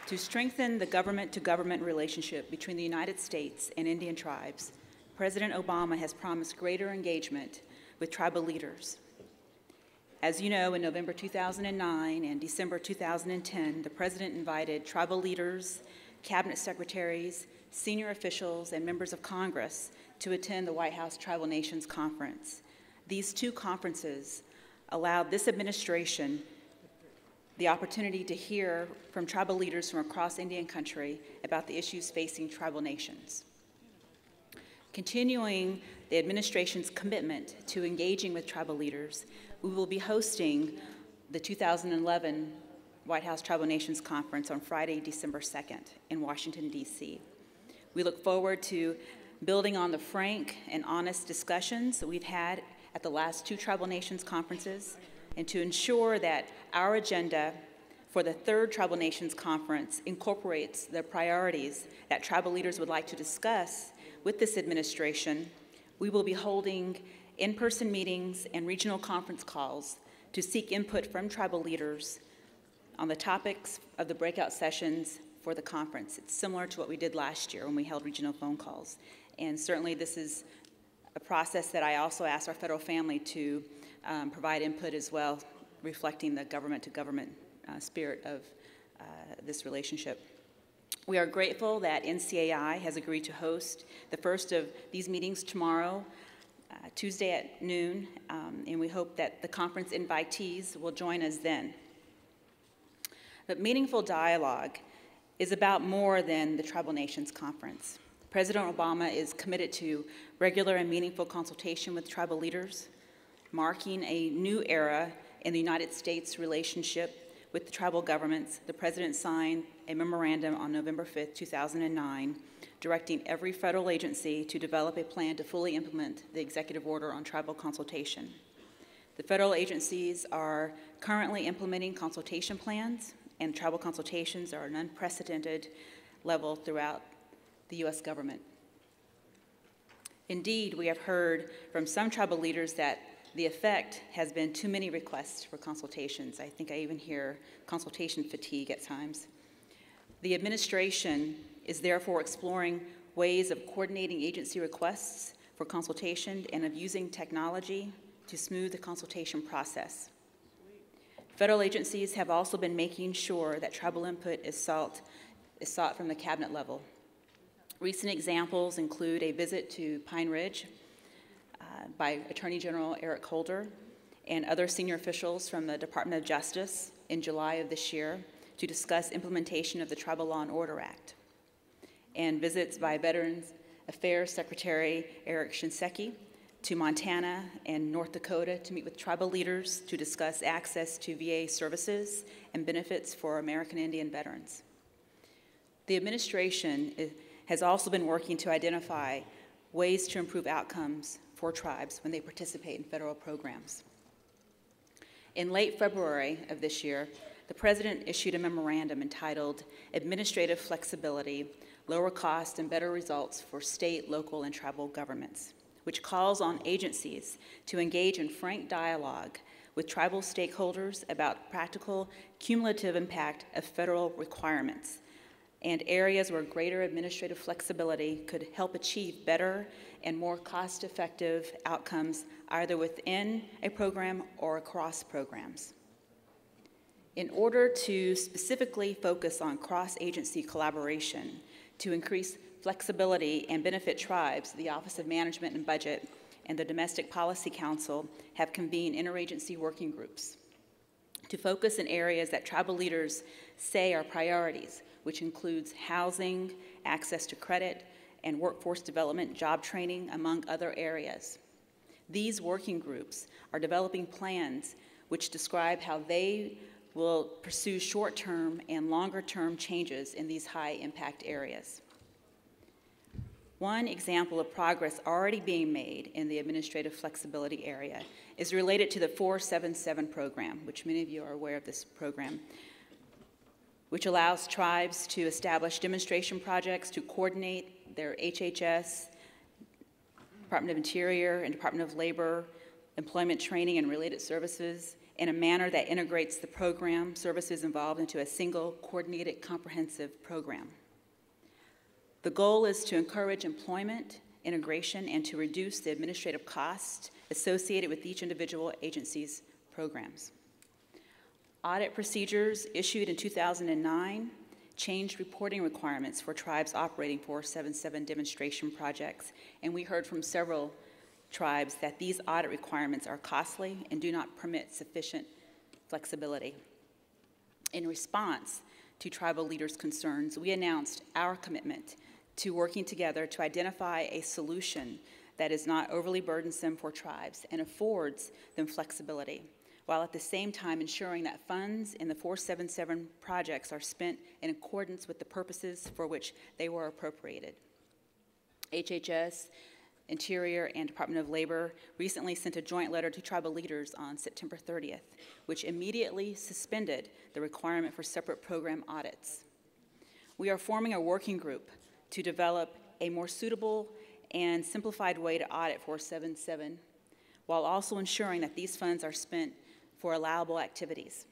To strengthen the government-to-government relationship between the United States and Indian tribes, President Obama has promised greater engagement with tribal leaders. As you know, in November 2009 and December 2010, the President invited tribal leaders, cabinet secretaries, senior officials, and members of Congress to attend the White House Tribal Nations Conference. These two conferences allowed this administration the opportunity to hear from tribal leaders from across Indian country about the issues facing tribal nations. Continuing the administration's commitment to engaging with tribal leaders, we will be hosting the 2011 White House Tribal Nations Conference on Friday, December 2nd in Washington, D.C. We look forward to building on the frank and honest discussions that we've had at the last two Tribal Nations conferences, and to ensure that our agenda for the third Tribal Nations Conference incorporates the priorities that tribal leaders would like to discuss with this administration. We will be holding in-person meetings and regional conference calls to seek input from tribal leaders on the topics of the breakout sessions for the conference. It's similar to what we did last year when we held regional phone calls. And certainly this is a process that I also asked our federal family to provide input as well, reflecting the government-to-government spirit of this relationship. We are grateful that NCAI has agreed to host the first of these meetings tomorrow, Tuesday at noon, and we hope that the conference invitees will join us then. But meaningful dialogue is about more than the Tribal Nations Conference. President Obama is committed to regular and meaningful consultation with tribal leaders, marking a new era in the United States relationship with the tribal governments. The President signed a memorandum on November 5th, 2009, directing every federal agency to develop a plan to fully implement the executive order on tribal consultation. The federal agencies are currently implementing consultation plans, and tribal consultations are an unprecedented level throughout the U.S. government. Indeed, we have heard from some tribal leaders that the effect has been too many requests for consultations. I think I even hear consultation fatigue at times. The administration is therefore exploring ways of coordinating agency requests for consultation and of using technology to smooth the consultation process. Federal agencies have also been making sure that tribal input is sought from the cabinet level. Recent examples include a visit to Pine Ridge by Attorney General Eric Holder and other senior officials from the Department of Justice in July of this year to discuss implementation of the Tribal Law and Order Act, and visits by Veterans Affairs Secretary Eric Shinseki to Montana and North Dakota to meet with tribal leaders to discuss access to VA services and benefits for American Indian veterans. The administration has also been working to identify ways to improve outcomes for tribes when they participate in federal programs. In late February of this year, the President issued a memorandum entitled Administrative Flexibility, Lower Cost and Better Results for State, Local, and Tribal Governments, which calls on agencies to engage in frank dialogue with tribal stakeholders about practical cumulative impact of federal requirements and areas where greater administrative flexibility could help achieve better and more cost-effective outcomes either within a program or across programs. In order to specifically focus on cross-agency collaboration to increase flexibility and benefit tribes, the Office of Management and Budget and the Domestic Policy Council have convened interagency working groups to focus in areas that tribal leaders say are priorities, which includes housing, access to credit, and workforce development, job training, among other areas. These working groups are developing plans which describe how they will pursue short-term and longer-term changes in these high-impact areas. One example of progress already being made in the administrative flexibility area is related to the 477 program, which many of you are aware of this program, which allows tribes to establish demonstration projects to coordinate their HHS, Department of Interior, and Department of Labor employment training and related services in a manner that integrates the program services involved into a single, coordinated, comprehensive program. The goal is to encourage employment, integration, and to reduce the administrative costs associated with each individual agency's programs. Audit procedures issued in 2009 changed reporting requirements for tribes operating 477 demonstration projects, and we heard from several tribes that these audit requirements are costly and do not permit sufficient flexibility. In response to tribal leaders' concerns, we announced our commitment to working together to identify a solution that is not overly burdensome for tribes and affords them flexibility, while at the same time ensuring that funds in the 477 projects are spent in accordance with the purposes for which they were appropriated. HHS, Interior, and Department of Labor recently sent a joint letter to tribal leaders on September 30th, which immediately suspended the requirement for separate program audits. We are forming a working group to develop a more suitable and simplified way to audit 477, while also ensuring that these funds are spent for allowable activities.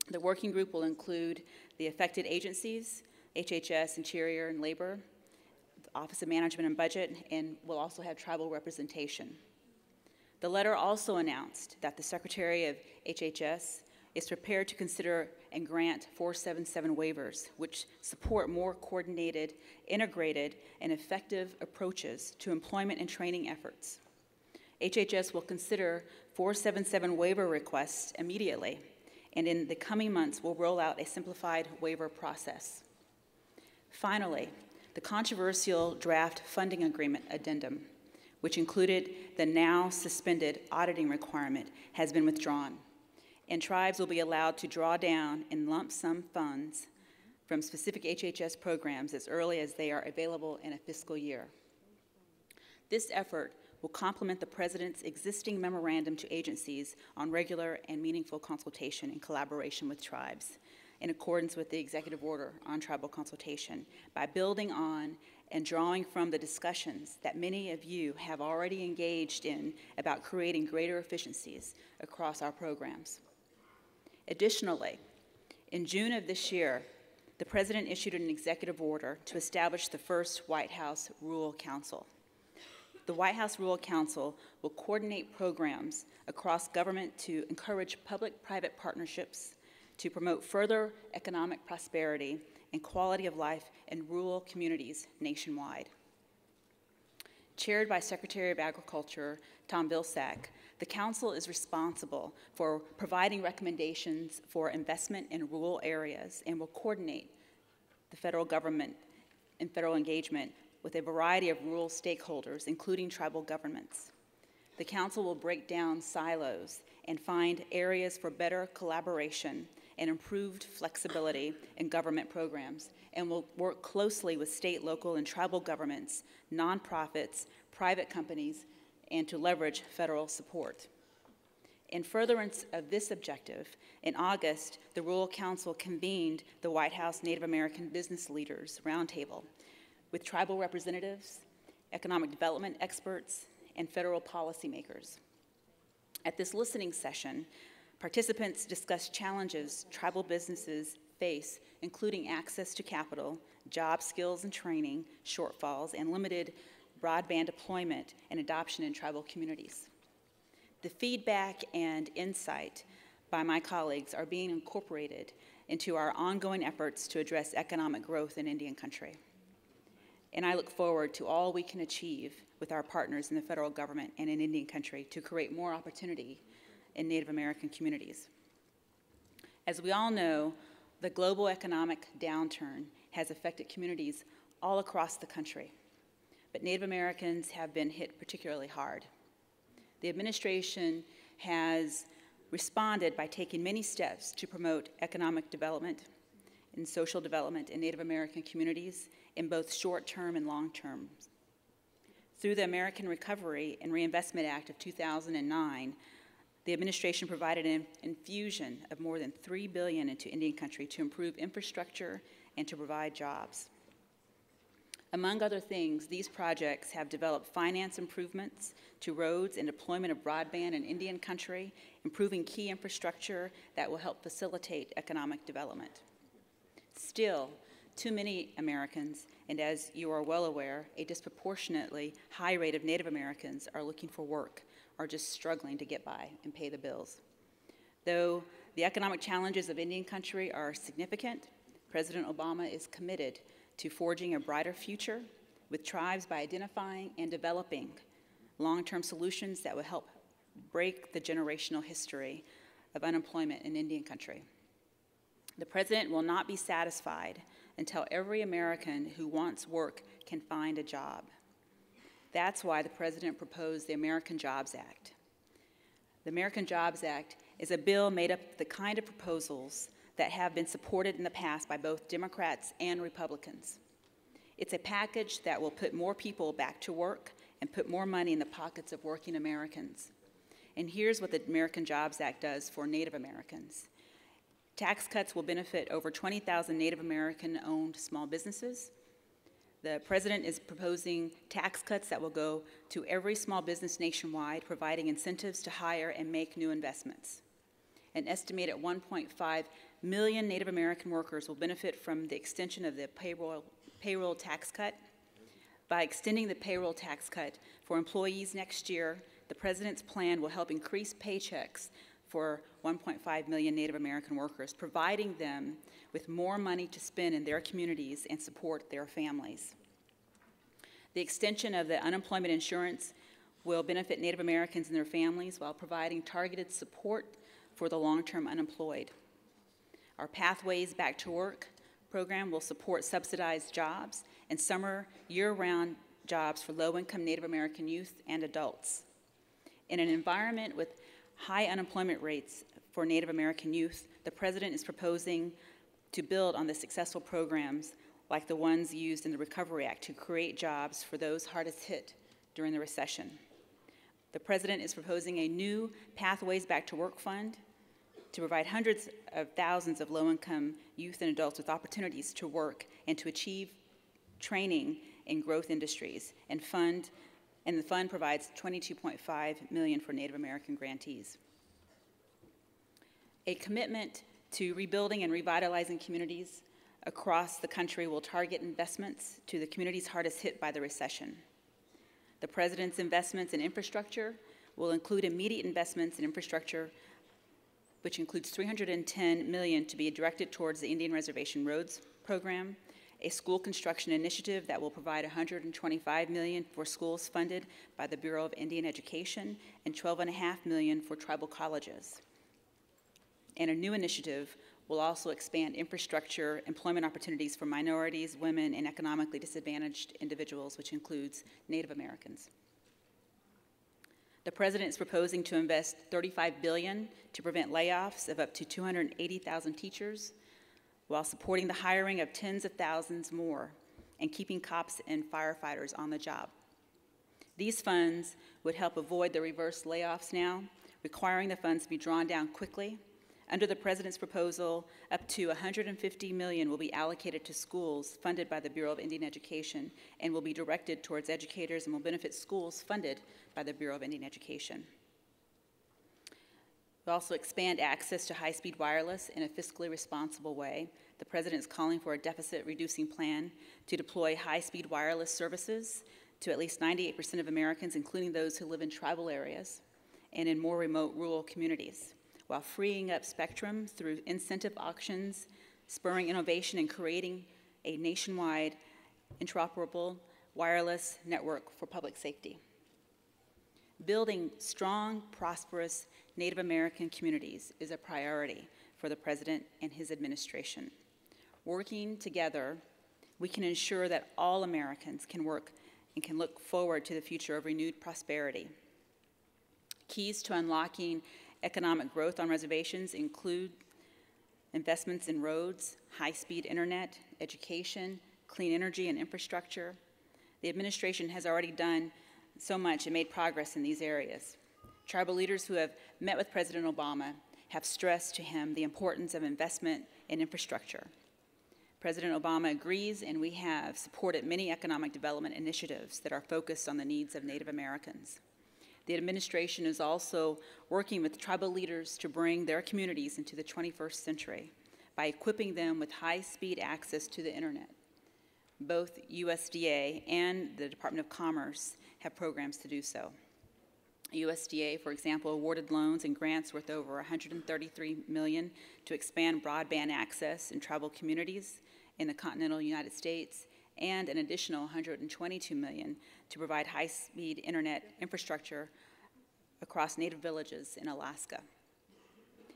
The working group will include the affected agencies, HHS, Interior, and Labor, the Office of Management and Budget, and will also have tribal representation. The letter also announced that the Secretary of HHS is prepared to consider and grant 477 waivers, which support more coordinated, integrated, and effective approaches to employment and training efforts. HHS will consider 477 waiver requests immediately, and in the coming months will roll out a simplified waiver process. Finally, the controversial draft funding agreement addendum, which included the now suspended auditing requirement, has been withdrawn, and tribes will be allowed to draw down in lump sum funds from specific HHS programs as early as they are available in a fiscal year. This effort will complement the President's existing memorandum to agencies on regular and meaningful consultation and collaboration with tribes, in accordance with the Executive Order on Tribal Consultation, by building on and drawing from the discussions that many of you have already engaged in about creating greater efficiencies across our programs. Additionally, in June of this year, the President issued an executive order to establish the first White House Rural Council. The White House Rural Council will coordinate programs across government to encourage public-private partnerships to promote further economic prosperity and quality of life in rural communities nationwide. Chaired by Secretary of Agriculture Tom Vilsack, the Council is responsible for providing recommendations for investment in rural areas and will coordinate the federal government and federal engagement with a variety of rural stakeholders, including tribal governments. The Council will break down silos and find areas for better collaboration and improved flexibility in government programs, and will work closely with state, local, and tribal governments, nonprofits, private companies, and to leverage federal support. In furtherance of this objective, in August, the Rural Council convened the White House Native American Business Leaders Roundtable with tribal representatives, economic development experts, and federal policymakers. At this listening session, participants discussed challenges tribal businesses face, including access to capital, job skills and training shortfalls, and limited broadband deployment and adoption in tribal communities. The feedback and insight by my colleagues are being incorporated into our ongoing efforts to address economic growth in Indian country. And I look forward to all we can achieve with our partners in the federal government and in Indian country to create more opportunity in Native American communities. As we all know, the global economic downturn has affected communities all across the country, but Native Americans have been hit particularly hard. The administration has responded by taking many steps to promote economic development and social development in Native American communities in both short-term and long-term. Through the American Recovery and Reinvestment Act of 2009, the administration provided an infusion of more than $3 billion into Indian country to improve infrastructure and to provide jobs. Among other things, these projects have developed finance improvements to roads and deployment of broadband in Indian country, improving key infrastructure that will help facilitate economic development. Still, too many Americans, and as you are well aware, a disproportionately high rate of Native Americans are looking for work or just struggling to get by and pay the bills. Though the economic challenges of Indian country are significant, President Obama is committed to forging a brighter future with tribes by identifying and developing long-term solutions that will help break the generational history of unemployment in Indian country. The President will not be satisfied until every American who wants work can find a job. That's why the President proposed the American Jobs Act. The American Jobs Act is a bill made up of the kind of proposals that have been supported in the past by both Democrats and Republicans. It's a package that will put more people back to work and put more money in the pockets of working Americans. And here's what the American Jobs Act does for Native Americans. Tax cuts will benefit over 20,000 Native American-owned small businesses. The President is proposing tax cuts that will go to every small business nationwide, providing incentives to hire and make new investments. An estimated 1.5 million Native American workers will benefit from the extension of the payroll tax cut. By extending the payroll tax cut for employees next year, the President's plan will help increase paychecks for 1.5 million Native American workers, providing them with more money to spend in their communities and support their families. The extension of the unemployment insurance will benefit Native Americans and their families while providing targeted support for the long-term unemployed. Our Pathways Back to Work program will support subsidized jobs and summer year-round jobs for low-income Native American youth and adults. In an environment with high unemployment rates for Native American youth, the President is proposing to build on the successful programs like the ones used in the Recovery Act to create jobs for those hardest hit during the recession. The President is proposing a new Pathways Back to Work fund to provide hundreds of thousands of low-income youth and adults with opportunities to work and to achieve training in growth industries, and the fund provides $22.5 million for Native American grantees. A commitment to rebuilding and revitalizing communities across the country will target investments to the communities hardest hit by the recession. The President's investments in infrastructure will include immediate investments in infrastructure, which includes $310 million to be directed towards the Indian Reservation Roads program, a school construction initiative that will provide $125 million for schools funded by the Bureau of Indian Education, and $12.5 million for tribal colleges. And a new initiative will also expand infrastructure, employment opportunities for minorities, women, and economically disadvantaged individuals, which includes Native Americans. The President is proposing to invest $35 billion to prevent layoffs of up to 280,000 teachers, while supporting the hiring of tens of thousands more and keeping cops and firefighters on the job. These funds would help avoid the reverse layoffs now, requiring the funds to be drawn down quickly. Under the President's proposal, up to $150 million will be allocated to schools funded by the Bureau of Indian Education and will be directed towards educators and will benefit schools funded by the Bureau of Indian Education. We'll also expand access to high-speed wireless in a fiscally responsible way. The President is calling for a deficit-reducing plan to deploy high-speed wireless services to at least 98% of Americans, including those who live in tribal areas and in more remote rural communities, while freeing up spectrum through incentive auctions, spurring innovation, and creating a nationwide interoperable wireless network for public safety. Building strong, prosperous Native American communities is a priority for the President and his administration. Working together, we can ensure that all Americans can work and can look forward to the future of renewed prosperity. Keys to unlocking economic growth on reservations include investments in roads, high-speed internet, education, clean energy, and infrastructure. The administration has already done so much and made progress in these areas. Tribal leaders who have met with President Obama have stressed to him the importance of investment in infrastructure. President Obama agrees, and we have supported many economic development initiatives that are focused on the needs of Native Americans. The administration is also working with tribal leaders to bring their communities into the 21st century by equipping them with high-speed access to the internet. Both USDA and the Department of Commerce have programs to do so. USDA, for example, awarded loans and grants worth over $133 million to expand broadband access in tribal communities in the continental United States, and an additional $122 million to provide high-speed internet infrastructure across Native villages in Alaska.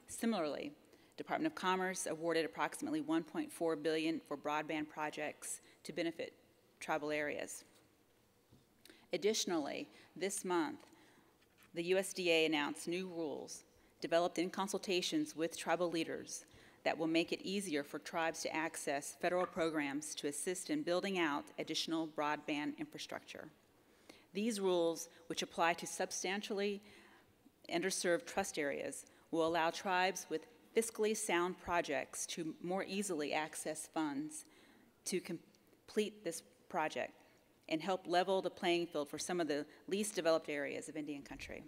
Similarly, Department of Commerce awarded approximately $1.4 billion for broadband projects to benefit tribal areas. Additionally, this month, the USDA announced new rules developed in consultations with tribal leaders that will make it easier for tribes to access federal programs to assist in building out additional broadband infrastructure. These rules, which apply to substantially underserved trust areas, will allow tribes with fiscally sound projects to more easily access funds to complete this project and help level the playing field for some of the least developed areas of Indian country.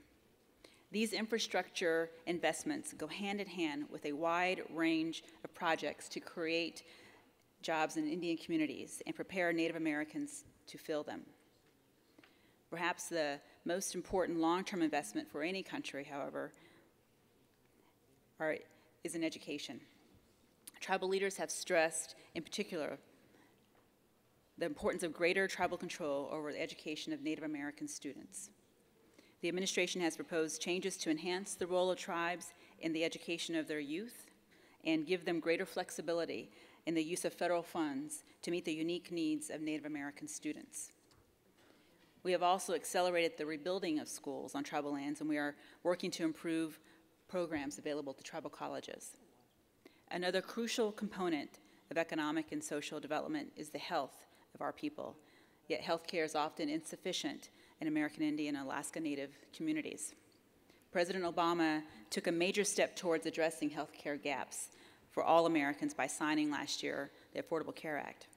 These infrastructure investments go hand in hand with a wide range of projects to create jobs in Indian communities and prepare Native Americans to fill them. Perhaps the most important long-term investment for any country, however, is in education. Tribal leaders have stressed, in particular, the importance of greater tribal control over the education of Native American students. The administration has proposed changes to enhance the role of tribes in the education of their youth and give them greater flexibility in the use of federal funds to meet the unique needs of Native American students. We have also accelerated the rebuilding of schools on tribal lands, and we are working to improve programs available to tribal colleges. Another crucial component of economic and social development is the health of our people, yet healthcare is often insufficient in American Indian and Alaska Native communities. President Obama took a major step towards addressing healthcare gaps for all Americans by signing last year the Affordable Care Act.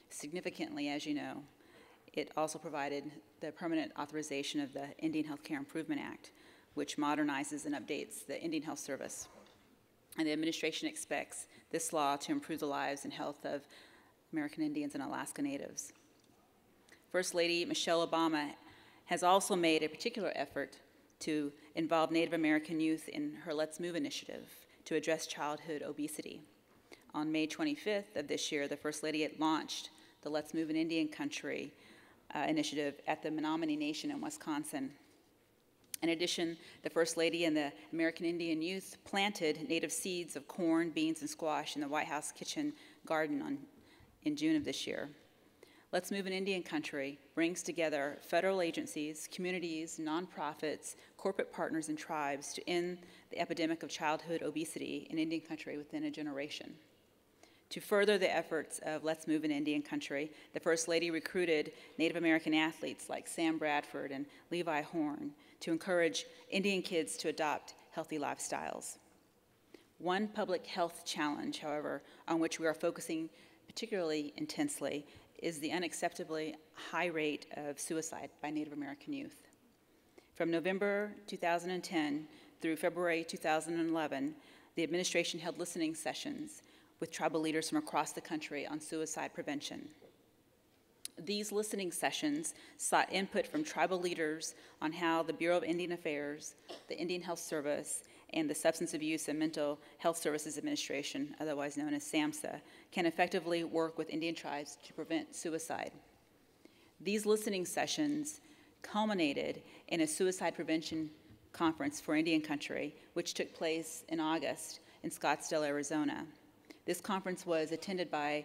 Significantly, as you know, it also provided the permanent authorization of the Indian Healthcare Improvement Act, which modernizes and updates the Indian Health Service. And the administration expects this law to improve the lives and health of American Indians and Alaska Natives. First Lady Michelle Obama has also made a particular effort to involve Native American youth in her Let's Move initiative to address childhood obesity. On May 25th of this year, the First Lady had launched the Let's Move in Indian Country initiative at the Menominee Nation in Wisconsin. In addition, the First Lady and the American Indian youth planted native seeds of corn, beans, and squash in the White House kitchen garden in June of this year. Let's Move in Indian Country brings together federal agencies, communities, nonprofits, corporate partners, and tribes to end the epidemic of childhood obesity in Indian Country within a generation. To further the efforts of Let's Move in Indian Country, the First Lady recruited Native American athletes like Sam Bradford and Levi Horn to encourage Indian kids to adopt healthy lifestyles. One public health challenge, however, on which we are focusing particularly intensely is the unacceptably high rate of suicide by Native American youth. From November 2010 through February 2011, the administration held listening sessions with tribal leaders from across the country on suicide prevention. These listening sessions sought input from tribal leaders on how the Bureau of Indian Affairs, the Indian Health Service, and the Substance Abuse and Mental Health Services Administration, otherwise known as SAMHSA, can effectively work with Indian tribes to prevent suicide. These listening sessions culminated in a suicide prevention conference for Indian Country, which took place in August in Scottsdale, Arizona. This conference was attended by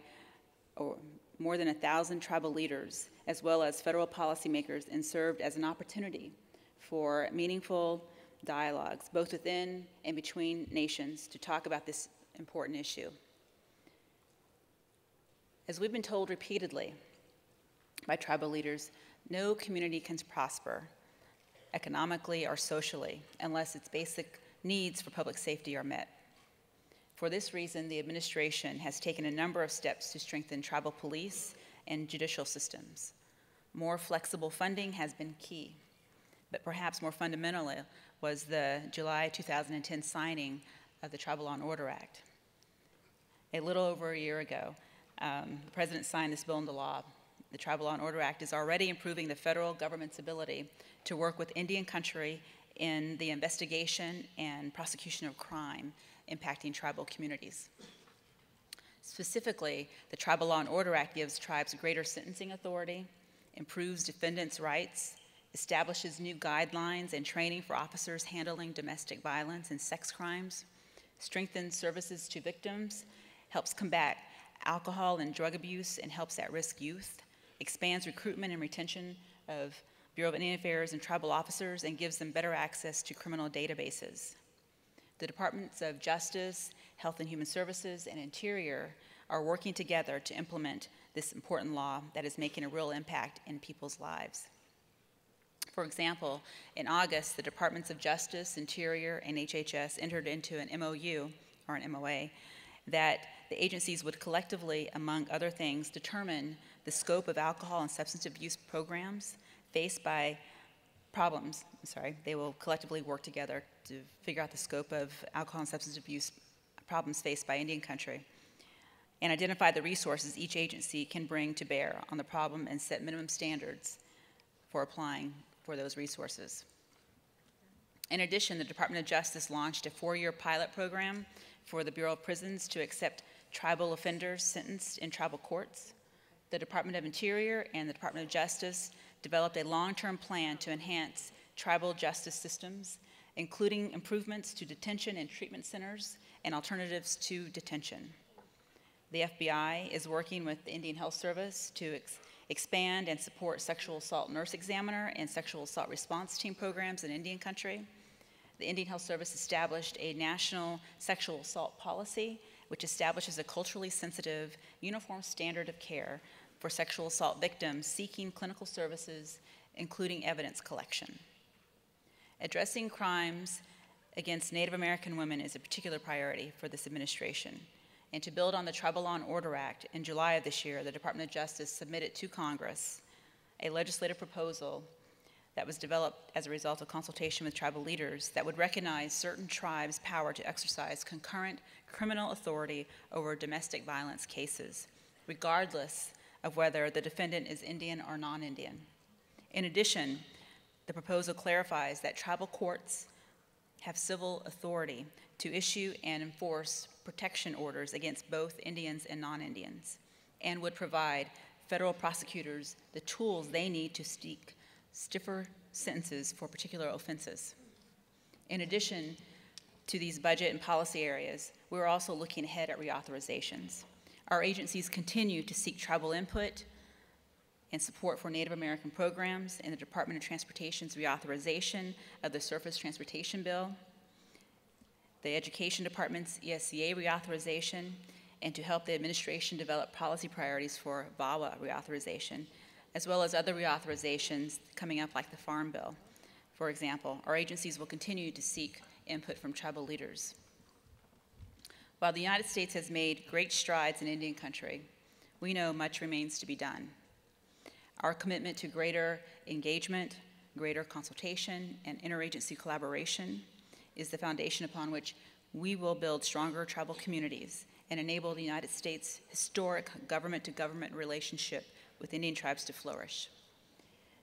more than 1,000 tribal leaders, as well as federal policymakers, and served as an opportunity for meaningful dialogues, both within and between nations, to talk about this important issue. As we've been told repeatedly by tribal leaders, no community can prosper economically or socially unless its basic needs for public safety are met. For this reason, the administration has taken a number of steps to strengthen tribal police and judicial systems. More flexible funding has been key, but perhaps more fundamentally was the July 2010 signing of the Tribal Law and Order Act. A little over a year ago, the President signed this bill into law. The Tribal Law and Order Act is already improving the federal government's ability to work with Indian country in the investigation and prosecution of crime impacting tribal communities. Specifically, the Tribal Law and Order Act gives tribes greater sentencing authority, improves defendants' rights, establishes new guidelines and training for officers handling domestic violence and sex crimes, strengthens services to victims, helps combat alcohol and drug abuse and helps at-risk youth, expands recruitment and retention of Bureau of Indian Affairs and tribal officers, and gives them better access to criminal databases. The Departments of Justice, Health and Human Services, and Interior are working together to implement this important law that is making a real impact in people's lives. For example, in August, the Departments of Justice, Interior, and HHS entered into an MOU, or an MOA, that the agencies would collectively, among other things, determine the scope of alcohol and substance abuse programs faced by they will collectively work together to figure out the scope of alcohol and substance abuse problems faced by Indian country and identify the resources each agency can bring to bear on the problem and set minimum standards for applying for those resources. In addition, the Department of Justice launched a 4-year pilot program for the Bureau of Prisons to accept tribal offenders sentenced in tribal courts. The Department of Interior and the Department of Justice developed a long-term plan to enhance tribal justice systems, including improvements to detention and treatment centers and alternatives to detention. The FBI is working with the Indian Health Service to expand and support sexual assault nurse examiner and sexual assault response team programs in Indian country. The Indian Health Service established a national sexual assault policy, which establishes a culturally sensitive, uniform standard of care for sexual assault victims seeking clinical services, including evidence collection. Addressing crimes against Native American women is a particular priority for this administration. And to build on the Tribal Law and Order Act, in July of this year, the Department of Justice submitted to Congress a legislative proposal that was developed as a result of consultation with tribal leaders that would recognize certain tribes' power to exercise concurrent criminal authority over domestic violence cases, regardless of whether the defendant is Indian or non-Indian. In addition, the proposal clarifies that tribal courts have civil authority to issue and enforce protection orders against both Indians and non-Indians, and would provide federal prosecutors the tools they need to seek stiffer sentences for particular offenses. In addition to these budget and policy areas, we're also looking ahead at reauthorizations. Our agencies continue to seek tribal input and support for Native American programs in the Department of Transportation's reauthorization of the Surface Transportation Bill, the Education Department's ESCA reauthorization, and to help the administration develop policy priorities for VAWA reauthorization, as well as other reauthorizations coming up like the Farm Bill. For example, our agencies will continue to seek input from tribal leaders. While the United States has made great strides in Indian country, we know much remains to be done. Our commitment to greater engagement, greater consultation, and interagency collaboration is the foundation upon which we will build stronger tribal communities and enable the United States' historic government-to-government relationship with Indian tribes to flourish.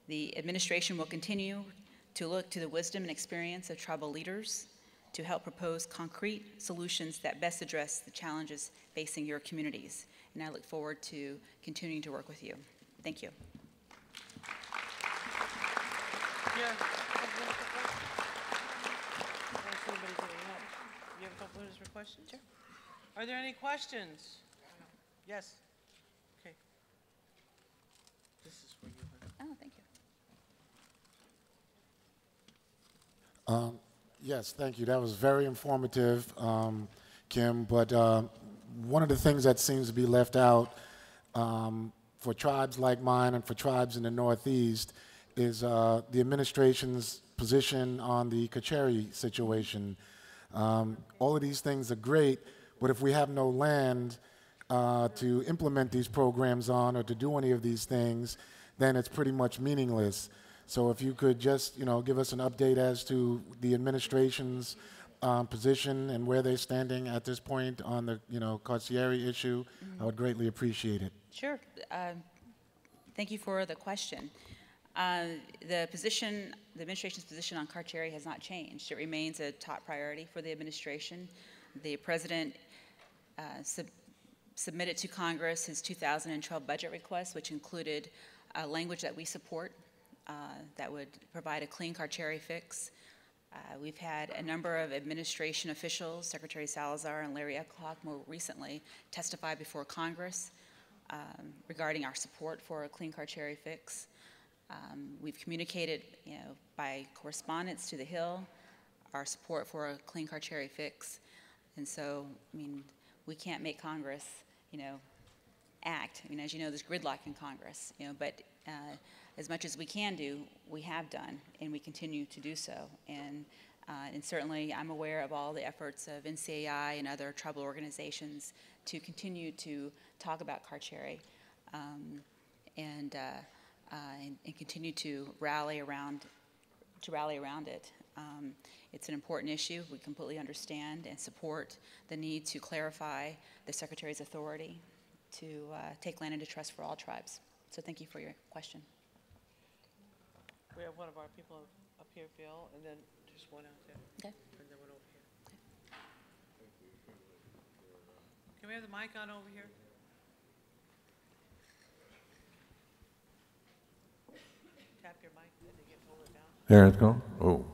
The administration will continue to look to the wisdom and experience of tribal leaders to help propose concrete solutions that best address the challenges facing your communities. And I look forward to continuing to work with you. Thank you. Yeah. You have a couple minutes for questions? Sure. Are there any questions? Yes. Okay. This is for you. Oh, thank you. Yes, thank you. That was very informative, Kim. But one of the things that seems to be left out for tribes like mine and for tribes in the Northeast is the administration's position on the Kacheri situation. All of these things are great, But if we have no land to implement these programs on or to do any of these things, then it's pretty much meaningless. So if you could just, give us an update as to the administration's position and where they're standing at this point on the, carcieri issue, I would greatly appreciate it. Sure. Thank you for the question. The administration's position on carcieri has not changed. It remains a top priority for the administration. The president submitted to Congress his 2012 budget request, which included language that we support that would provide a clean carcieri fix. We've had a number of administration officials, Secretary Salazar and Larry Eckelhoff more recently, testify before Congress regarding our support for a clean carcieri fix. We've communicated, by correspondence to the Hill, our support for a clean carcieri fix. And so, we can't make Congress, act. As you know, there's gridlock in Congress, but as much as we can do, we have done, and we continue to do so. And certainly, I'm aware of all the efforts of NCAI and other tribal organizations to continue to talk about carcieri and continue to rally around it. It's an important issue. We completely understand and support the need to clarify the Secretary's authority to take land into trust for all tribes. So thank you for your question. We have one of our people up here, Bill, and then just one out there. Okay. And then one over here. Can we have the mic on over here? Tap your mic, and then you hold it down. There it's going. Oh.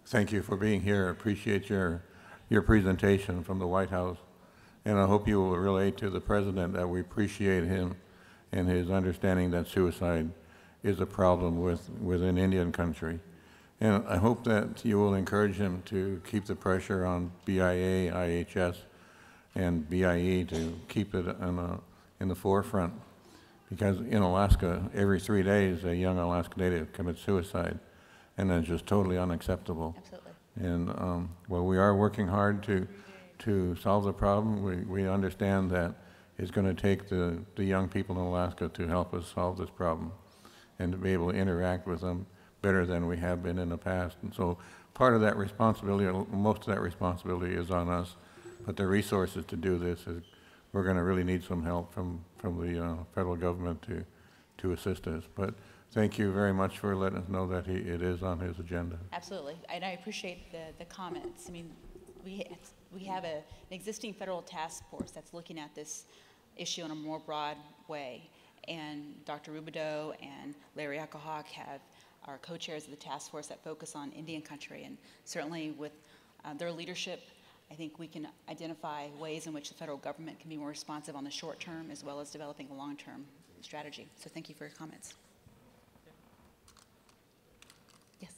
Thank you for being here. I appreciate your presentation from the White House. And I hope you will relate to the President that we appreciate him and his understanding that suicide is a problem within Indian country. And I hope that you will encourage him to keep the pressure on BIA, IHS, and BIE to keep it in the forefront. Because in Alaska, every 3 days, a young Alaska Native commits suicide, and that's just totally unacceptable. Absolutely. And while we are working hard to solve the problem, we understand that it's going to take the young people in Alaska to help us solve this problem and to be able to interact with them better than we have been in the past. And so part of that responsibility, most of that responsibility is on us, but the resources to do this, we're going to really need some help from the federal government to assist us. But thank you very much for letting us know that it is on his agenda. Absolutely, and I appreciate the comments. We have an existing federal task force that's looking at this issue in a more broad way, and Dr. Rubidoux and Larry Eckelhoff are co-chairs of the task force that focus on Indian country, and certainly with their leadership, I think we can identify ways in which the federal government can be more responsive on the short term as well as developing a long-term strategy. So thank you for your comments. Yes.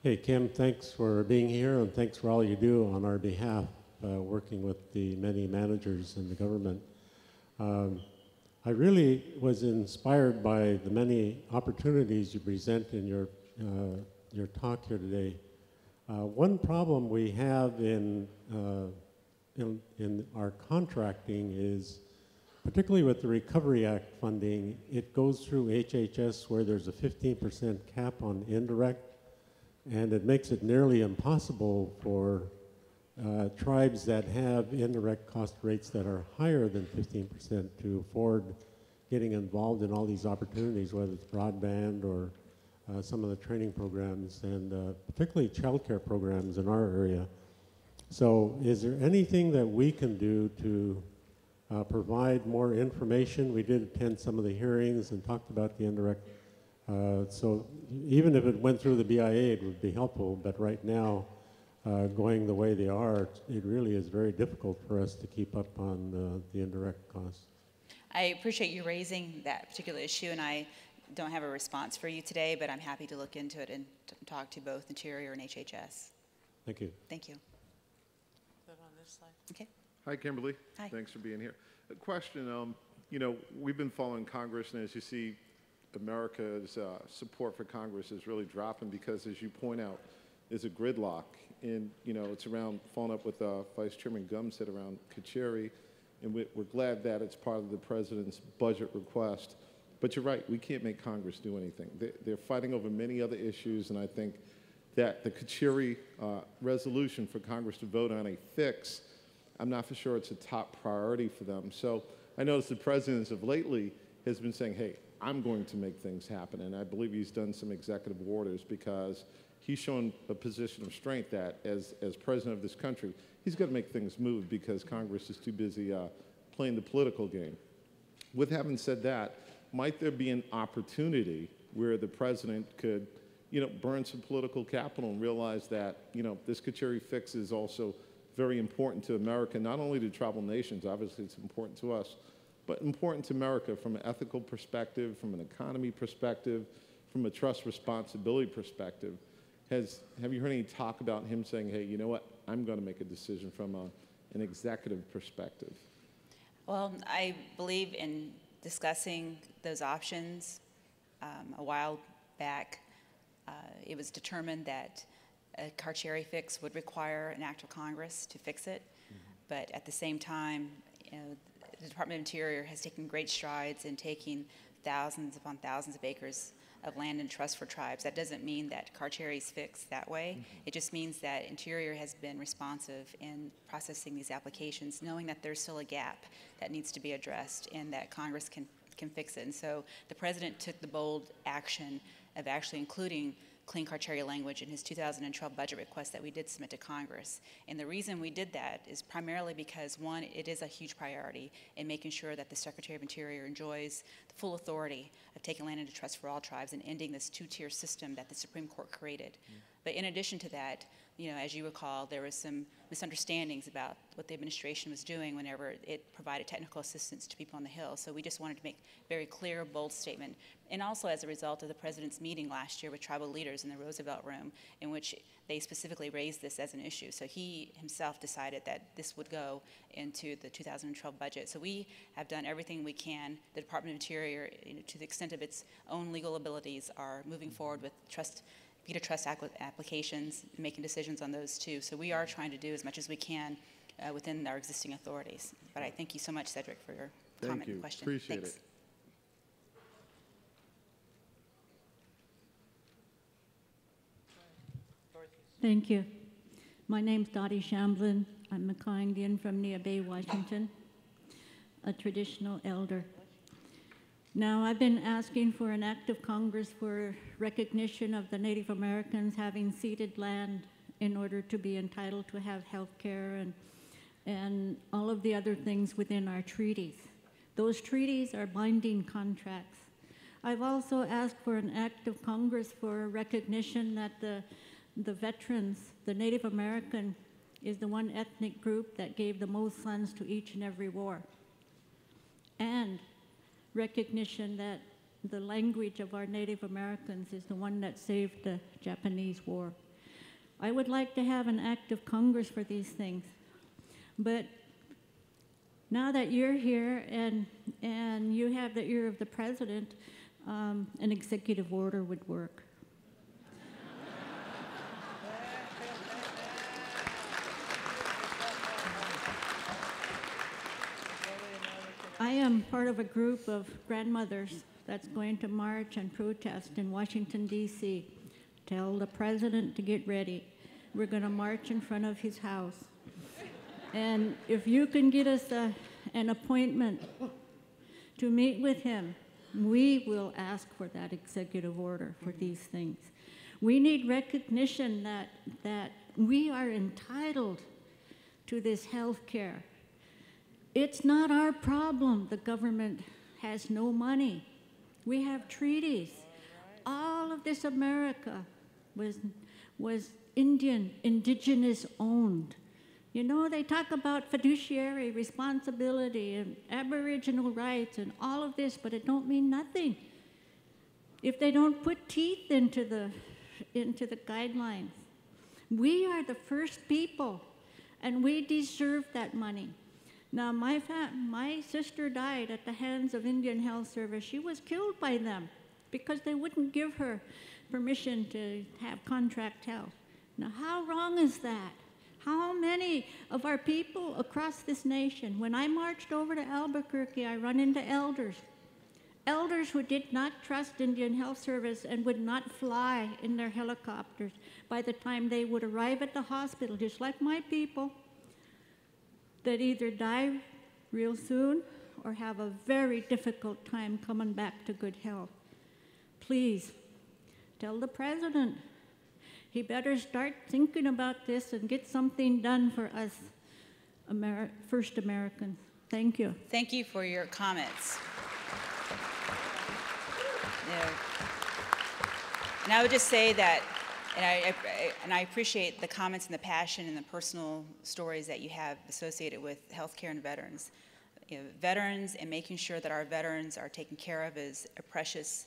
Hey, Kim, thanks for being here, and thanks for all you do on our behalf, working with the many managers in the government. I really was inspired by the many opportunities you present in your talk here today. One problem we have in our contracting is, particularly with the Recovery Act funding, it goes through HHS where there's a 15% cap on indirect, and it makes it nearly impossible for tribes that have indirect cost rates that are higher than 15% to afford getting involved in all these opportunities, whether it's broadband or some of the training programs, and particularly child care programs in our area. So is there anything that we can do to provide more information? We did attend some of the hearings and talked about the indirect. So even if it went through the BIA, it would be helpful, but right now, going the way they are, it really is very difficult for us to keep up on the indirect costs. I appreciate you raising that particular issue, and I don't have a response for you today, but I'm happy to look into it and talk to both Interior and HHS. Thank you. Thank you. Put it on this slide. Okay. Hi, Kimberly. Hi. Thanks for being here. A question, we've been following Congress, and as you see, America's support for Congress is really dropping because, as you point out, there's a gridlock and it's around following up with Vice Chairman Gums said around Kacheri, and we're glad that it's part of the president's budget request. But you're right, we can't make Congress do anything. They're fighting over many other issues, and I think that the Kacheri resolution for Congress to vote on a fix, I'm not for sure it's a top priority for them. So I noticed the president of lately has been saying, hey, I'm going to make things happen. And I believe he's done some executive orders because he's shown a position of strength that as president of this country, he's got to make things move because Congress is too busy playing the political game. With having said that, might there be an opportunity where the president could burn some political capital and realize that, this Kacheri fix is also very important to America, not only to tribal nations, obviously it's important to us, but important to America from an ethical perspective, from an economy perspective, from a trust responsibility perspective. Have you heard any talk about him saying, hey, you know what, I'm going to make a decision from an executive perspective? Well, I believe in discussing those options. A while back, it was determined that a Kacheri fix would require an act of Congress to fix it. But at the same time, the Department of Interior has taken great strides in taking thousands upon thousands of acres of land in trust for tribes. That doesn't mean that Kacheri's fixed that way. It just means that Interior has been responsive in processing these applications, knowing that there's still a gap that needs to be addressed and that Congress can fix it. And so the president took the bold action of actually including clean Kacheri language in his 2012 budget request that we did submit to Congress. And the reason we did that is primarily because, one, it is a huge priority in making sure that the Secretary of Interior enjoys the full authority of taking land into trust for all tribes and ending this two-tier system that the Supreme Court created. But in addition to that, as you recall, there was some misunderstandings about what the administration was doing whenever it provided technical assistance to people on the Hill. So we just wanted to make a very clear, bold statement. And also as a result of the president's meeting last year with tribal leaders in the Roosevelt Room, in which they specifically raised this as an issue. So he himself decided that this would go into the 2012 budget. So we have done everything we can. The Department of Interior, to the extent of its own legal abilities, are moving forward with PETA trust applications, making decisions on those too. So we are trying to do as much as we can within our existing authorities. But I thank you so much, Cedric, for your comment and question. Appreciate Thanks. it. Thank you. My name's Dottie Shamblin. I'm a Kaw Indian from Neah Bay, Washington, a traditional elder. Now, I've been asking for an act of Congress for recognition of the Native Americans having ceded land in order to be entitled to have health care and all of the other things within our treaties. Those treaties are binding contracts. I've also asked for an act of Congress for recognition that the veterans, the Native American, is the one ethnic group that gave the most sons to each and every war. And recognition that the language of our Native Americans is the one that saved the Japanese war. I would like to have an act of Congress for these things. But now that you're here and you have the ear of the president, an executive order would work. I am part of a group of grandmothers that's going to march and protest in Washington, D.C. Tell the president to get ready. We're going to march in front of his house. And if you can get us an appointment to meet with him, we will ask for that executive order for these things. We need recognition that we are entitled to this health care. It's not our problem the government has no money. We have treaties. All of this America was indigenous owned. They talk about fiduciary responsibility and Aboriginal rights and all of this, but it don't mean nothing if they don't put teeth into the guidelines. We are the first people, and we deserve that money. Now, my sister died at the hands of Indian Health Service. She was killed by them because they wouldn't give her permission to have contract health. Now, how wrong is that? How many of our people across this nation, when I marched over to Albuquerque, I run into elders. Elders who did not trust Indian Health Service and would not fly in their helicopters by the time they would arrive at the hospital, just like my people, that either die real soon or have a very difficult time coming back to good health. Please, tell the president he better start thinking about this and get something done for us first Americans. Thank you. Thank you for your comments. Yeah. And I would just say that, and I appreciate the comments and the passion and the personal stories that you have associated with healthcare and veterans. You know, veterans and making sure that our veterans are taken care of is a precious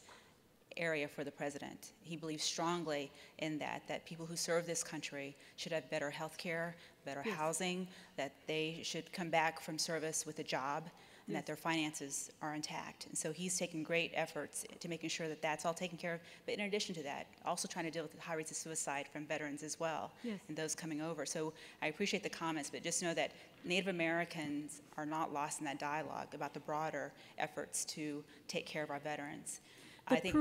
area for the president. He believes strongly in that people who serve this country should have better health care, better housing, that they should come back from service with a job, and that their finances are intact. And so he's taking great efforts to making sure that that's all taken care of. But in addition to that, also trying to deal with the high rates of suicide from veterans as well, and those coming over. So I appreciate the comments, but just know that Native Americans are not lost in that dialogue about the broader efforts to take care of our veterans. The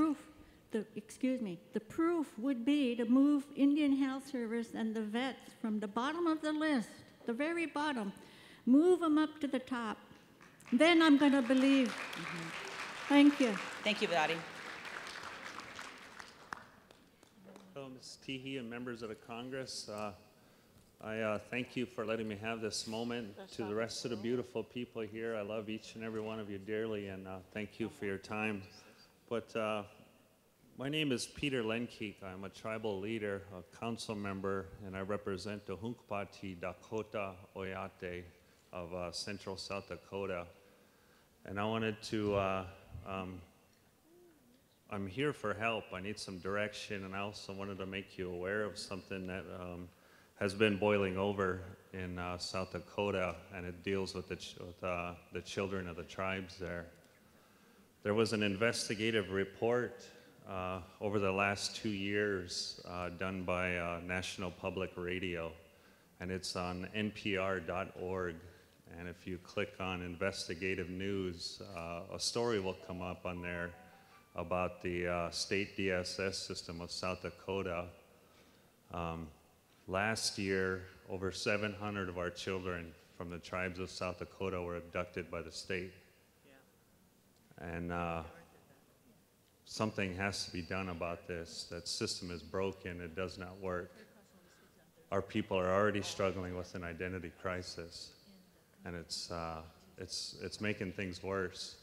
proof would be to move Indian Health Service and the vets from the bottom of the list, the very bottom, move them up to the top. Then I'm going to believe. Thank you. Thank you, Vladdy. Hello, Ms. Teehee and members of the Congress. I thank you for letting me have this moment. To the rest of the beautiful people here, I love each and every one of you dearly, and thank you for your time. But my name is Peter Lenkeek. I'm a tribal leader, a council member, and I represent the Hunkpati Dakota Oyate of central South Dakota. And I wanted to, I'm here for help. I need some direction, and I also wanted to make you aware of something that has been boiling over in South Dakota, and it deals with the children of the tribes there. There was an investigative report over the last 2 years done by National Public Radio, and it's on npr.org. And if you click on investigative news, a story will come up on there about the state DSS system of South Dakota. Last year, over 700 of our children from the tribes of South Dakota were abducted by the state. And something has to be done about this. That system is broken, it does not work. Our people are already struggling with an identity crisis, and it's making things worse.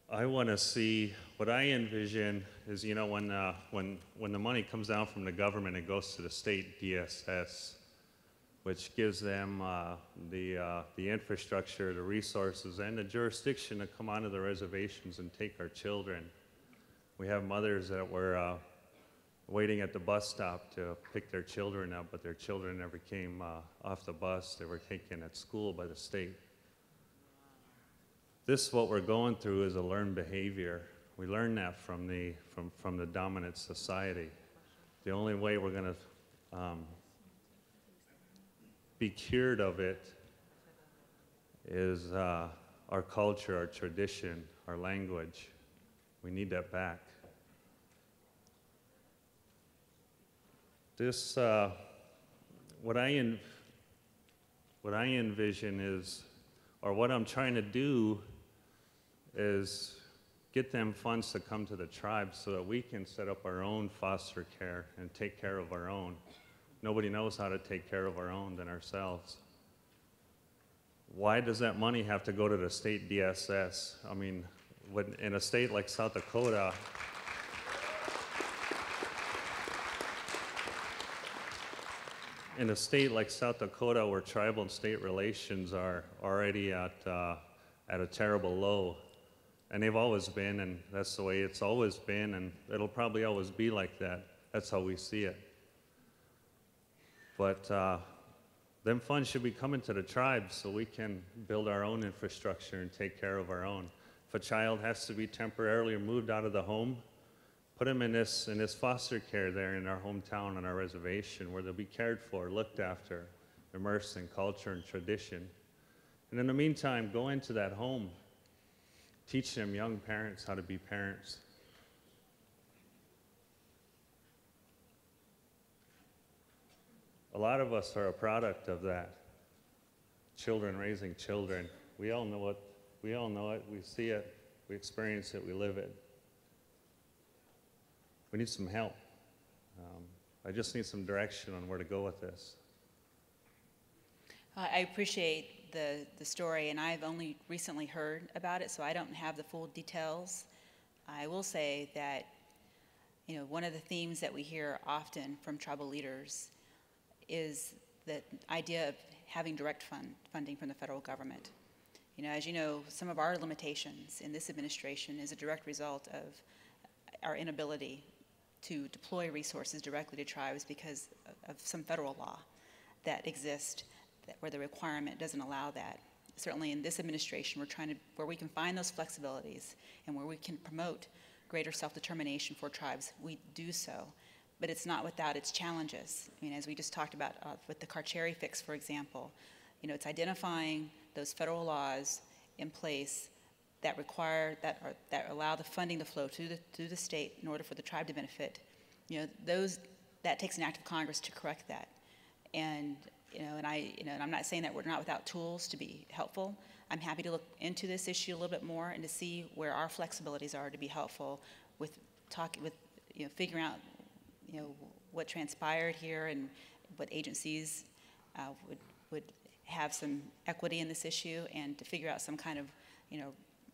I want to see, what I envision is, you know, when the money comes down from the government, it goes to the state DSS, which gives them the infrastructure, the resources, and the jurisdiction to come onto the reservations and take our children. We have mothers that were waiting at the bus stop to pick their children up, but their children never came off the bus. They were taken at school by the state. This, what we're going through, is a learned behavior. We learn that from the dominant society. The only way we're going to be cured of it is our culture, our tradition, our language. We need that back. This, what I envision is, or what I'm trying to do is get them funds to come to the tribe so that we can set up our own foster care and take care of our own. Nobody knows how to take care of our own than ourselves. Why does that money have to go to the state DSS? I mean, in a state like South Dakota, where tribal and state relations are already at a terrible low, and they've always been, and that's the way it's always been, and it'll probably always be like that. That's how we see it. But them funds should be coming to the tribes so we can build our own infrastructure and take care of our own. If a child has to be temporarily moved out of the home, put them in this foster care there in our hometown on our reservation where they'll be cared for, looked after, immersed in culture and tradition. And in the meantime, go into that home, teach them young parents how to be parents. A lot of us are a product of that. Children raising children. We all know it. We all know it. We see it. We experience it. We live it. We need some help. I just need some direction on where to go with this. I appreciate the story, and I've only recently heard about it, so I don't have the full details. I will say that, you know, one of the themes that we hear often from tribal leaders is the idea of having direct funding from the federal government. You know, as you know, some of our limitations in this administration is a direct result of our inability to deploy resources directly to tribes because of some federal law that exists where the requirement doesn't allow that. Certainly in this administration, we're trying to, where we can find those flexibilities and where we can promote greater self-determination for tribes, we do so. But it's not without its challenges. I mean, as we just talked about with the Carcieri fix, for example, you know, it's identifying those federal laws in place that require, that allow the funding to flow through the state in order for the tribe to benefit. You know, that takes an act of Congress to correct that. And, and I'm not saying that we're not without tools to be helpful. I'm happy to look into this issue a little bit more and to see where our flexibilities are to be helpful with figuring out, what transpired here and what agencies would have some equity in this issue and to figure out some kind of,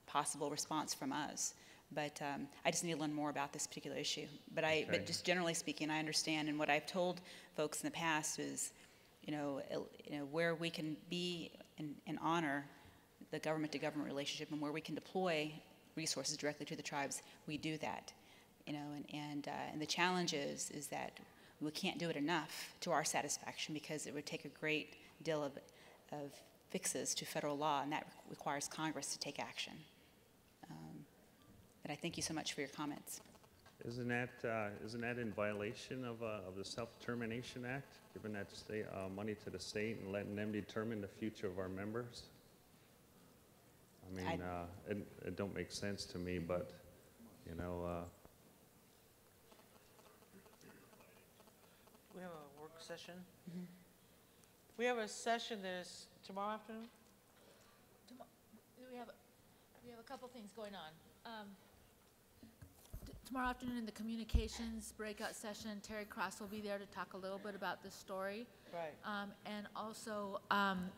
possible response from us. But I just need to learn more about this particular issue. But but just generally speaking, I understand, and what I've told folks in the past is, where we can be and honor the government-to-government relationship and where we can deploy resources directly to the tribes, we do that. And the challenge is that we can't do it enough to our satisfaction because it would take a great deal of fixes to federal law, and that requires Congress to take action. But I thank you so much for your comments. Isn't that in violation of the Self-Determination Act, giving that state, money to the state and letting them determine the future of our members? I mean, it don't make sense to me, but, We have a work session. Mm-hmm. We have a session that is tomorrow afternoon? We have a couple things going on. Tomorrow afternoon in the communications breakout session, Terry Cross will be there to talk a little bit about this story. Right. And also,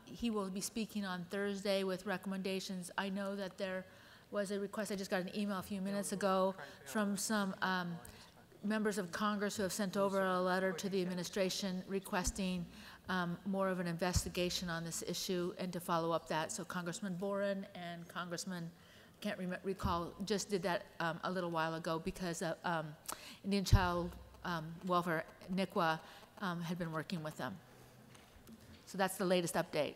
he will be speaking on Thursday with recommendations. I know that there was a request, I just got an email a few minutes ago from some members of Congress who have sent over a letter to the administration requesting more of an investigation on this issue and to follow up that. So Congressman Boren and Congressman, can't recall, just did that a little while ago because Indian Child Welfare, NCAI, had been working with them. So that's the latest update.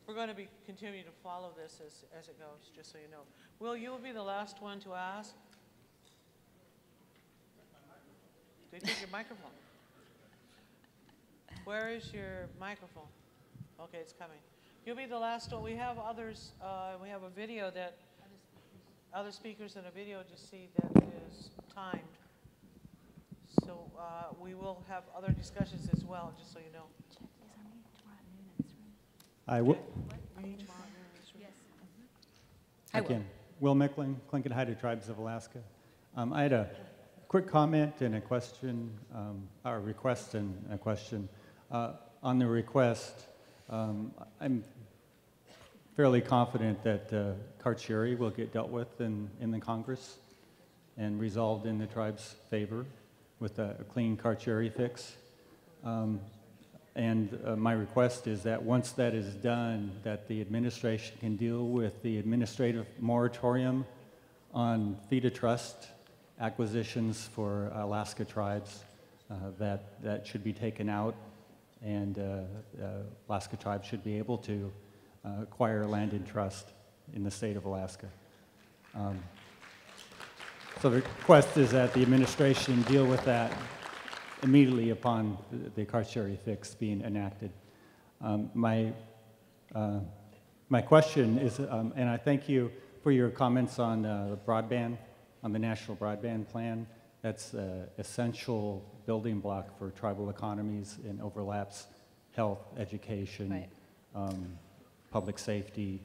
We're going to be continuing to follow this as it goes, just so you know. Will, you will be the last one to ask. They took your microphone. Where is your microphone? Okay, it's coming. You'll be the last one. We have others. We have a video that other speakers in a video to see that is timed. So we will have other discussions as well, just so you know. I will. Yes. Again, Will Micklin, Tlingit Tribes of Alaska. I had a quick comment and a question, or request and a question. On the request, I'm fairly confident that Carcieri will get dealt with in the Congress and resolved in the tribe's favor with a clean Carcieri fix. And my request is that once that is done, that the administration can deal with the administrative moratorium on fee-to-trust acquisitions for Alaska tribes. That should be taken out, and Alaska tribes should be able to acquire land in trust in the state of Alaska. So the request is that the administration deal with that immediately upon the Carcieri fix being enacted. My question is, and I thank you for your comments on the broadband, on the National Broadband Plan. That's an essential building block for tribal economies and overlaps health, education, Right. Public safety,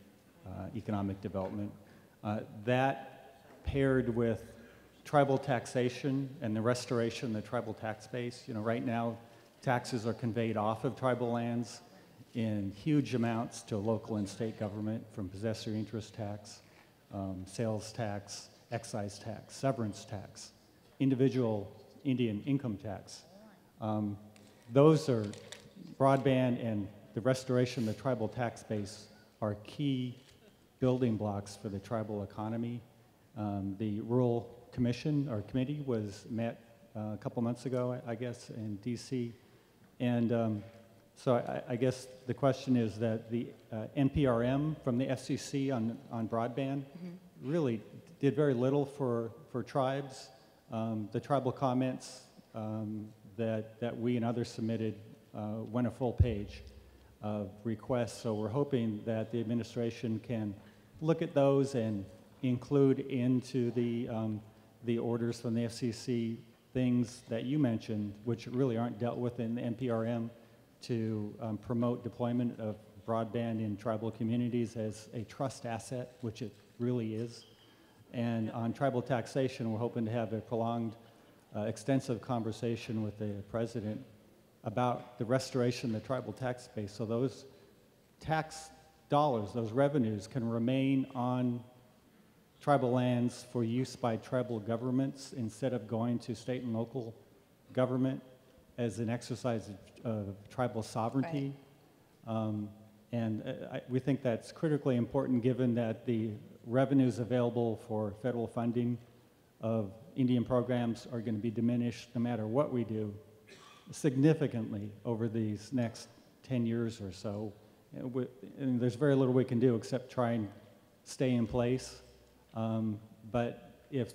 economic development. That paired with tribal taxation and the restoration of the tribal tax base. You know, right now, taxes are conveyed off of tribal lands in huge amounts to local and state government, from possessory interest tax, sales tax, excise tax, severance tax, individual Indian income tax. Those are broadband and the restoration of the tribal tax base are key building blocks for the tribal economy. The Rural Commission or Committee was met a couple months ago, I guess, in DC. And so I guess the question is that the NPRM from the FCC on broadband really did very little for tribes. The tribal comments that we and others submitted went a full page of requests. So we're hoping that the administration can look at those and include into the orders from the FCC things that you mentioned, which really aren't dealt with in the NPRM, to promote deployment of broadband in tribal communities as a trust asset, which it really is. And on tribal taxation, we're hoping to have a prolonged, extensive conversation with the president about the restoration of the tribal tax base. So those tax dollars, those revenues, can remain on tribal lands for use by tribal governments instead of going to state and local government as an exercise of tribal sovereignty. Right. We think that's critically important given that the revenues available for federal funding of Indian programs are going to be diminished no matter what we do significantly over these next 10 years or so. And there's very little we can do except try and stay in place. But if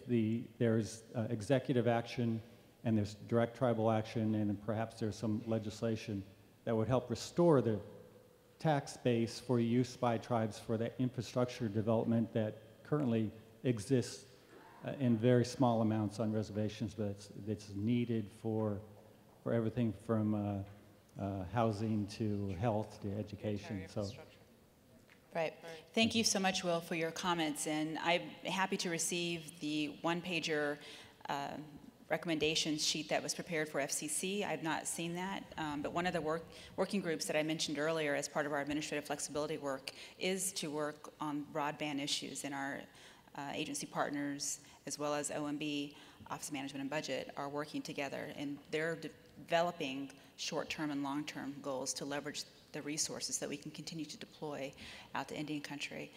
there's executive action and there's direct tribal action and perhaps there's some legislation that would help restore the tax base for use by tribes for that infrastructure development that currently exists in very small amounts on reservations, but it's needed for everything from housing to health to education. So. Right. Thank you so much, Will, for your comments. And I'm happy to receive the one-pager recommendation sheet that was prepared for FCC. I've not seen that, but one of the working groups that I mentioned earlier as part of our administrative flexibility work is to work on broadband issues, and our agency partners, as well as OMB, Office of Management and Budget, are working together, and they're developing short-term and long-term goals to leverage the resources that we can continue to deploy out to Indian country.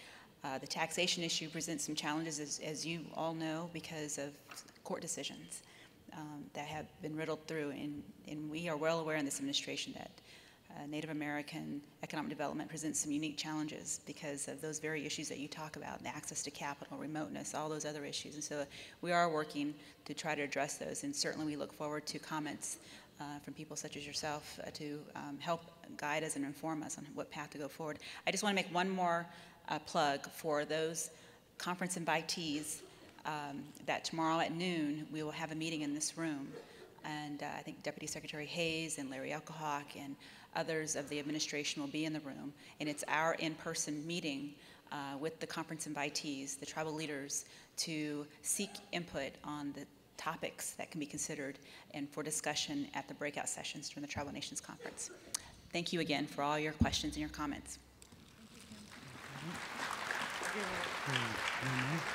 The taxation issue presents some challenges, as you all know, because of court decisions that have been riddled through, and we are well aware in this administration that Native American economic development presents some unique challenges because of those very issues that you talk about, the access to capital, remoteness, all those other issues. And so we are working to try to address those, and certainly we look forward to comments from people such as yourself to help guide us and inform us on what path to go forward. I just want to make one more plug for those conference invitees that tomorrow at noon we will have a meeting in this room, and I think Deputy Secretary Hayes and Larry Alcohawk and others of the administration will be in the room, and it's our in-person meeting with the conference invitees, the tribal leaders, to seek input on the topics that can be considered and for discussion at the breakout sessions during the Tribal Nations Conference. Thank you again for all your questions and your comments. Thank you.